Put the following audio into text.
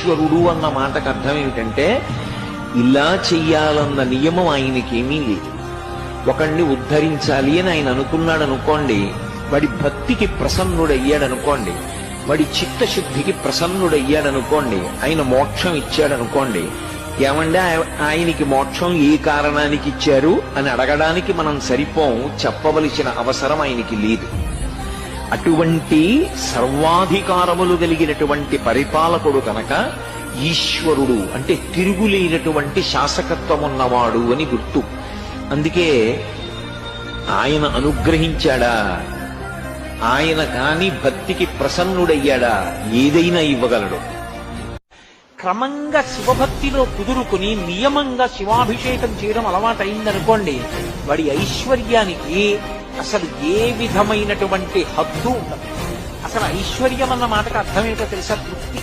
ఈశ్వరుడు అన్న మాటకు అర్థం ఏమిటంటే ఇలా చెయ్యాలన్న నియమం ఆయనకేమీ లేదు. ఒకణ్ణి ఉద్ధరించాలి అని ఆయన అనుకున్నాడు అనుకోండి, వాడి భక్తికి ప్రసన్నుడయ్యాడనుకోండి, వాడి చిత్తశుద్ధికి ప్రసన్నుడయ్యాడనుకోండి, ఆయన మోక్షం ఇచ్చాడనుకోండి, ఏమంటే ఆయనకి మోక్షం ఏ కారణానికి ఇచ్చారు అని అడగడానికి మనం సరిపోం, చెప్పవలసిన అవసరం ఆయనకి లేదు. అటువంటి సర్వాధికారములు కలిగినటువంటి పరిపాలకుడు కనుక ఈశ్వరుడు అంటే తిరుగులేనటువంటి శాసకత్వం ఉన్నవాడు అని గుర్తు. అందుకే ఆయన అనుగ్రహించాడా, ఆయన కాని భక్తికి ప్రసన్నుడయ్యాడా ఏదైనా ఇవ్వగలడు. క్రమంగా శివభక్తిలో కుదురుకుని నియమంగా శివాభిషేకం చేయడం అలవాటైందనుకోండి, వాడి ఐశ్వర్యానికి అసలు ఏ విధమైనటువంటి హద్దు ఉండదు. అసలు ఐశ్వర్యం అన్న మాటకు అర్థమేంటో తెలుసా? తృప్తి.